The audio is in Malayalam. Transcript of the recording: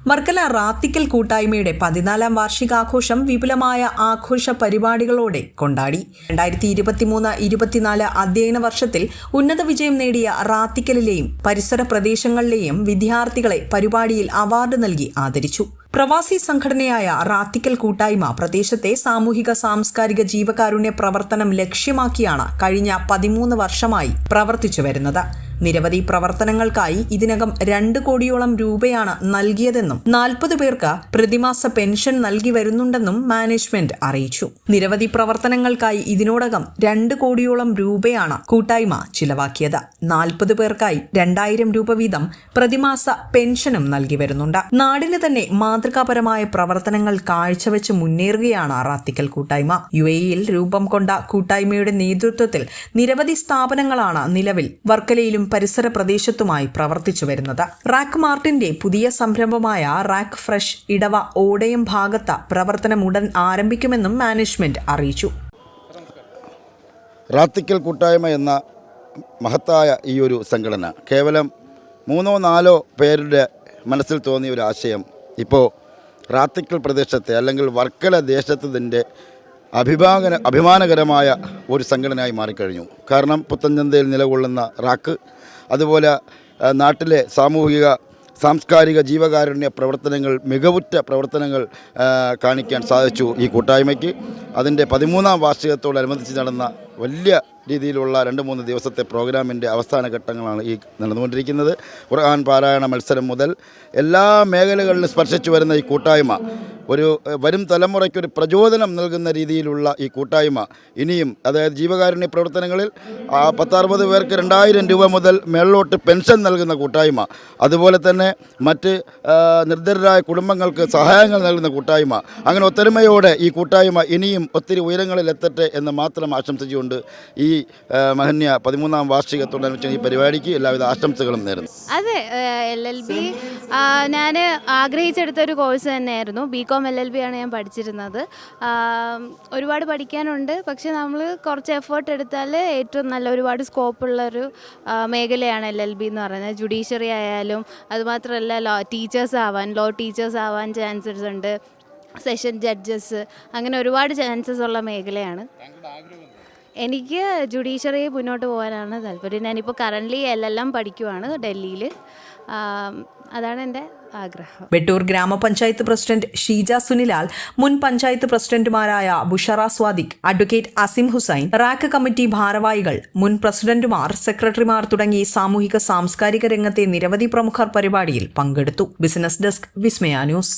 വർക്കല റാത്തിക്കൽ കൂട്ടായ്മയുടെ 14-ാം വാർഷികാഘോഷം വിപുലമായ ആഘോഷ പരിപാടികളോടെ കൊണ്ടാടി. 2023-24 അധ്യയന വർഷത്തിൽ ഉന്നത വിജയം നേടിയ റാത്തിക്കലിലെയും പരിസര പ്രദേശങ്ങളിലെയും വിദ്യാർത്ഥികളെ പരിപാടിയിൽ അവാർഡ് നൽകി ആദരിച്ചു. പ്രവാസി സംഘടനയായ റാത്തിക്കൽ കൂട്ടായ്മ പ്രദേശത്തെ സാമൂഹിക സാംസ്കാരിക ജീവകാരുണ്യ പ്രവർത്തനം ലക്ഷ്യമാക്കിയാണ് കഴിഞ്ഞ 13 വർഷമായി പ്രവർത്തിച്ചു വരുന്നത്. നിരവധി പ്രവർത്തനങ്ങൾക്കായി ഇതിനകം 2 കോടിയോളം രൂപയാണ് നൽകിയതെന്നും 40 പേർക്ക് പ്രതിമാസ പെൻഷൻ നൽകി വരുന്നുണ്ടെന്നും മാനേജ്മെന്റ് അറിയിച്ചു. നിരവധി പ്രവർത്തനങ്ങൾക്കായി ഇതിനോടകം 2 കോടിയോളം രൂപയാണ് കൂട്ടായ്മ ചിലവാക്കിയത്. 40 പേർക്കായി 2000 രൂപ വീതം പ്രതിമാസ പെൻഷനും നൽകി വരുന്നുണ്ട്. നാടിന് തന്നെ മാതൃകാപരമായ പ്രവർത്തനങ്ങൾ കാഴ്ചവെച്ച് മുന്നേറുകയാണ് റാത്തിക്കൽ കൂട്ടായ്മ. UAE-യിൽ രൂപം കൊണ്ട കൂട്ടായ്മയുടെ നേതൃത്വത്തിൽ നിരവധി സ്ഥാപനങ്ങളാണ് നിലവിൽ വർക്കലയിലും പരിസര പ്രദേശത്തുമായി പ്രവർത്തിച്ചു വരുന്നത്. റാക്ക് മാർട്ടിന്റെ പുതിയ സംരംഭമായ റാക്ക് ഫ്രഷ് ഇടവ ഓടയം ഭാഗത്ത് പ്രവർത്തനം ഉടൻ ആരംഭിക്കുമെന്നും മാനേജ്മെന്റ് അറിയിച്ചു. റാത്തിക്കൽ കൂട്ടായ്മ എന്ന മഹത്തായ ഈ ഒരു സംഘടന കേവലം 3-4 പേരുടെ മനസ്സിൽ തോന്നിയ ഒരു ആശയം ഇപ്പോൾ റാത്തിക്കൽ പ്രദേശത്തെ അല്ലെങ്കിൽ വർക്കല ദേശത്തിൻ്റെ അഭിമാനകരമായ ഒരു സംഘടനയായി മാറിക്കഴിഞ്ഞു. കാരണം പുത്തൻചന്തയിൽ നിലകൊള്ളുന്ന റാക്ക്, അതുപോലെ നാട്ടിലെ സാംസ്കാരിക ജീവകാരുണ്യ പ്രവർത്തനങ്ങൾ, മികവുറ്റ പ്രവർത്തനങ്ങൾ കാണിക്കാൻ സാധിച്ചു ഈ കൂട്ടായ്മയ്ക്ക്. അതിൻ്റെ 13-ാം വാർഷികത്തോടനുബന്ധിച്ച് നടന്ന വലിയ രീതിയിലുള്ള 2-3 ദിവസത്തെ പ്രോഗ്രാമിൻ്റെ അവസാന ഘട്ടങ്ങളാണ് ഈ നടന്നുകൊണ്ടിരിക്കുന്നത്. ഖുർആൻ പാരായണ മത്സരം മുതൽ എല്ലാ മേഖലകളിലും സ്പർശിച്ചു വരുന്ന ഈ കൂട്ടായ്മ വരും തലമുറയ്ക്കൊരു പ്രചോദനം നൽകുന്ന രീതിയിലുള്ള ഈ കൂട്ടായ്മ ഇനിയും, അതായത് ജീവകാരുണ്യ പ്രവർത്തനങ്ങളിൽ 10-60 പേർക്ക് 2000 രൂപ മുതൽ മേളിലോട്ട് പെൻഷൻ നൽകുന്ന കൂട്ടായ്മ, അതുപോലെ തന്നെ മറ്റ് നിർദ്ധരായ കുടുംബങ്ങൾക്ക് സഹായങ്ങൾ നൽകുന്ന കൂട്ടായ്മ, അങ്ങനെ ഒത്തൊരുമയോടെ ഈ കൂട്ടായ്മ ഇനിയും ഒത്തിരി ഉയരങ്ങളിലെത്തട്ടെ എന്ന് മാത്രം ആശംസിച്ചുകൊണ്ട് ഈ മഹന്യ 13-ാം വാർഷികത്തോടനുബന്ധിച്ച് ഈ പരിപാടിക്ക് എല്ലാവിധ ആശംസകളും നേരുന്നു. അതെ, LLB ഞാൻ ആഗ്രഹിച്ചെടുത്തൊരു കോഴ്സ് തന്നെയായിരുന്നു. BCom LLB ആണ് ഞാൻ പഠിച്ചിരുന്നത്. ഒരുപാട് പഠിക്കാനുണ്ട്, പക്ഷെ നമ്മൾ കുറച്ച് എഫേർട്ട് എടുത്താൽ ഏറ്റവും നല്ല ഒരുപാട് സ്കോപ്പുള്ളൊരു മേഖലയാണ് LLB എന്ന് പറയുന്നത്. ജുഡീഷ്യറി ആയാലും, അതുമാത്രമല്ല ലോ ടീച്ചേഴ്സ് ആവാൻ ചാൻസസ് ഉണ്ട്, സെഷൻ ജഡ്ജസ്, അങ്ങനെ ഒരുപാട് ചാൻസസ് ഉള്ള മേഖലയാണ്. എനിക്ക് ജുഡീഷ്യറി മുന്നോട്ട് പോകാനാണ് താല്പര്യം. ഞാനിപ്പോൾ കറൻ്റ്ലി LLM പഠിക്കുവാണ് ഡൽഹിയിൽ. അതാണ് എൻ്റെ ആഗ്രഹം. വെട്ടൂർ ഗ്രാമപഞ്ചായത്ത് പ്രസിഡന്റ് ഷീജ സുനിലാൽ, മുൻ പഞ്ചായത്ത് പ്രസിഡന്റുമാരായ ബുഷറ സ്വാദിഖ്, അഡ്വക്കേറ്റ് അസിം ഹുസൈൻ, റാക്ക് കമ്മിറ്റി ഭാരവാഹികൾ, മുൻ പ്രസിഡന്റുമാർ, സെക്രട്ടറിമാർ തുടങ്ങി സാമൂഹിക സാംസ്കാരിക രംഗത്തെ നിരവധി പ്രമുഖർ പരിപാടിയിൽ പങ്കെടുത്തു. ബിസിനസ് ഡെസ്ക്, വിസ്മയ ന്യൂസ്.